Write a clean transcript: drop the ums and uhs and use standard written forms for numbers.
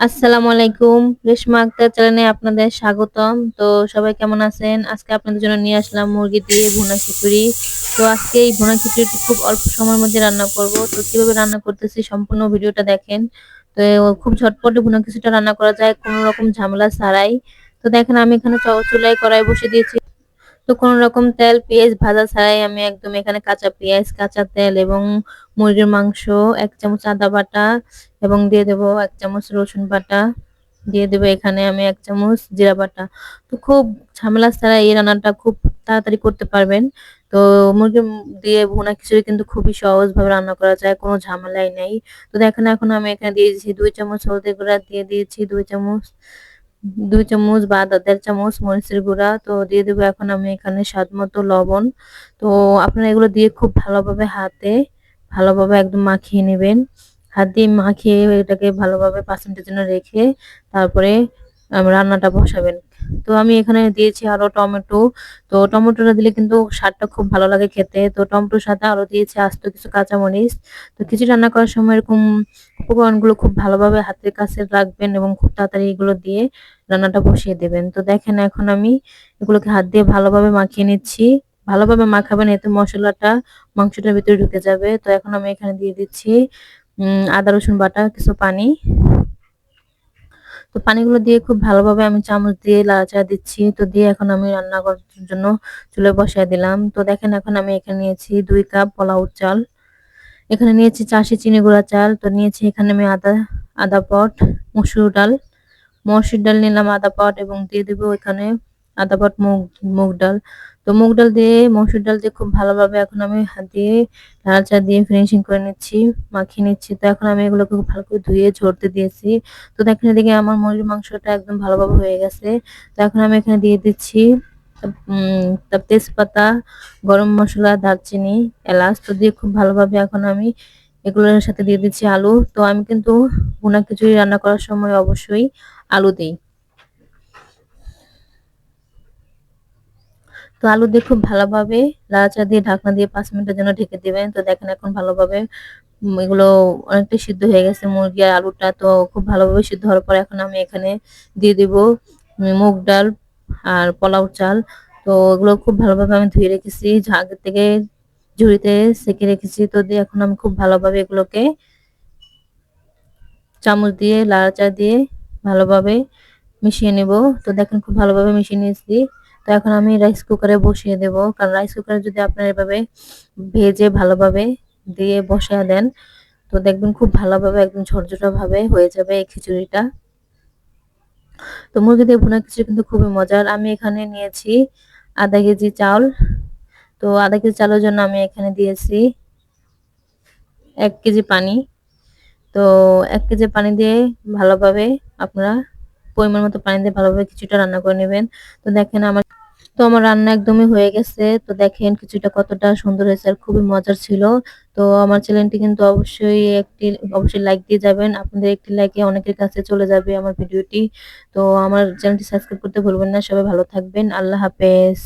আসসালামু আলাইকুম। রেশমা আক্তার চ্যানেলে আপনাদের স্বাগতম। তো সবাই কেমন আছেন? আজকে আপনাদের জন্য নিয়ে আসলাম মুরগি দিয়ে ভুনা খিচুড়ি। তো আজকে এই ভুনা খিচুড়িটি খুব অল্প সময়ের মধ্যে রান্না করব। তো কিভাবে রান্না করতেছি সম্পূর্ণ ভিডিওটা দেখেন। তো খুব ঝটপটে ভুনা খিচুড়িটা রান্না করা যায় কোনো রকম ঝামেলা ছাড়াই। তো দেখেন আমি এখানে চুলায় কড়াই বসিয়ে দিয়েছি। তো কোনো রকম তেল পেঁয়াজ ভাজা ছাড়াই আমি একদম এখানে কাঁচা পেঁয়াজ কাঁচা তেল এবং মুরগির মাংস 1 চামচ আদা বাটা এবং দিয়ে দেব 1 চামচ রসুন বাটা দিয়ে দেব এখানে আমি 1 চামচ জিরা বাটা। তো খুব ঝামেলা ছাড়া এই রান্নাটা খুব তাড়াতাড়ি করতে পারবেন। তো মুরগি দিয়ে ভুনা খিচুড়ি কিন্তু খুবই সহজ ভাবে রান্না করা যায়, কোনো ঝামেলাই নাই। তো দেখেন এখন আমি এখানে দিয়ে দিয়েছি 2 চামচ হলুদের গুঁড়া, দিয়ে দিয়েছি 2 চামচ বা 1.5 চামচ মরিচের গুঁড়া। তো দিয়ে দেবো এখন আমি এখানে স্বাদ মতো লবণ। তো আপনারা এগুলো দিয়ে খুব ভালোভাবে ভালোভাবে একদম মাখিয়ে নেবেন। হাত দিয়ে মাখিয়ে এটাকে ভালোভাবে 5 মিনিটের জন্য রেখে তারপরে রান্নাটা বসাবেন। তো আমি এখানে দিয়েছি আরো টমেটো। তো টমেটোটা দিলে কিন্তু স্বাদটা খুব ভালো লাগে খেতে। তো টমেটোর সাথে আরো দিয়েছি আস্ত কিছু কাঁচামরিচ। তো খিচুড়ি রান্না করার সময় এরকম উপকরণগুলো খুব ভালোভাবে হাতের কাছে রাখবেন এবং খুব তাড়াতাড়ি এগুলো দিয়ে রান্নাটা বসিয়ে দেবেন। তো দেখেন এখন আমি এগুলোকে হাত দিয়ে ভালোভাবে মাখিয়ে নিচ্ছি। ভালোভাবে মাখাবেন, এতে মশলাটা মাংসটার ভিতরে ঢুকে যাবে। তো এখন আমি এখানে দিয়ে দিচ্ছি আদা রসুন বাটা, কিছু পানি। তো পানিগুলো দিয়ে খুব ভালোভাবে আমি চামচ দিয়ে নাড়াচাড়া দিচ্ছি। তো দিয়ে এখন আমি রান্না করার জন্য চুলায় বসায় দিলাম। তো দেখেন এখন আমি এখানে নিয়েছি 2 কাপ পোলাও চাল। এখানে নিয়েছি চাষি চিনি গুঁড়া চাল। তো নিয়েছি এখানে আমি আদা পট মসুর ডাল। মসুর ডাল নিলাম আধা পট এবং দিয়ে দিব এখানে আধা পট মুগ ডাল। তো মুগ ডাল দিয়ে মসুর ডাল দিয়ে খুব ভালোভাবে এখন আমি হাত দিয়ে নাড়াচাড়া দিয়ে ফিনিশিং করে নিচ্ছি, মাখিয়ে নিচ্ছি। তো এখন আমি এগুলোকে খুব ভালো করে ধুয়ে ঝরতে দিয়েছি। তো দেখেন এদিকে আমার মুরগির মাংসটা একদম ভালোভাবে হয়ে গেছে। তো এখন আমি এখানে দিয়ে দিচ্ছি তেজপাতা, গরম মসলা, দারচিনি, এলাচ। তো দিয়ে খুব ভালোভাবে এখন আমি এগুলোর সাথে দিয়ে দিচ্ছি আলু। তো আমি কিন্তু ভুনা খিচুড়ি রান্না করার সময় অবশ্যই আলু দেই। তো আলু দিয়ে খুব ভালোভাবে নাড়াচাড়া দিয়ে ঢাকনা দিয়ে 5 মিনিটের জন্য ঢেকে দিবেন। তো দেখেন এখন ভালোভাবে এগুলো অনেকটা সিদ্ধ হয়ে গেছে মুরগি আর আলুটা। তো খুব ভালোভাবে সিদ্ধ হওয়ার পর এখন আমি এখানে দিয়ে দিব মুগ ডাল আর পোলাও চাল। তো এগুলো খুব ভালোভাবে আমি ধুয়ে রেখেছি, আগে থেকে ঝুড়িতে সেঁকে রেখেছি। তো দিয়ে এখন আমি খুব ভালোভাবে এগুলোকে চামচ দিয়ে নাড়াচাড়া দিয়ে ভালোভাবে মিশিয়ে নেব। তো দেখেন খুব ভালোভাবে মিশিয়ে নিয়েছি। তো এখন আমি রাইস কুকারে বসিয়ে দেব, কারণ রাইস কুকারে যদি আপনারা এভাবে ভেজে ভালোভাবে দিয়ে বসিয়ে দেন তো দেখবেন খুব ভালোভাবে একদম ঝরঝরা ভাবে হয়ে যাবে এই খিচুড়িটা। তো মুরগি দিয়ে ভুনা খিচুড়ি কিন্তু খুবই মজার। আমি এখানে নিয়েছি আধা কেজি চাল। তো আধা কেজি চালের জন্য আমি এখানে দিয়েছি 1 কেজি পানি। তো 1 কেজি পানি দিয়ে ভালোভাবে আপনারা পরিমাণ মতো পানি দিয়ে ভালোভাবে খিচুড়িটা রান্না করে নেবেন। তো দেখেন আমার রান্না একদমই হয়ে গেছে। তো দেখেন খিচুড়িটা কতটা সুন্দর হয়েছে আর খুবই মজার ছিল। তো আমার চ্যানেলটি কিন্তু অবশ্যই লাইক দিয়ে যাবেন। আপনাদের একটি লাইকে অনেকের কাছে চলে যাবে আমার ভিডিওটি। তো আমার চ্যানেলটি সাবস্ক্রাইব করতে ভুলবেন না। সবাই ভালো থাকবেন। আল্লাহ হাফেজ।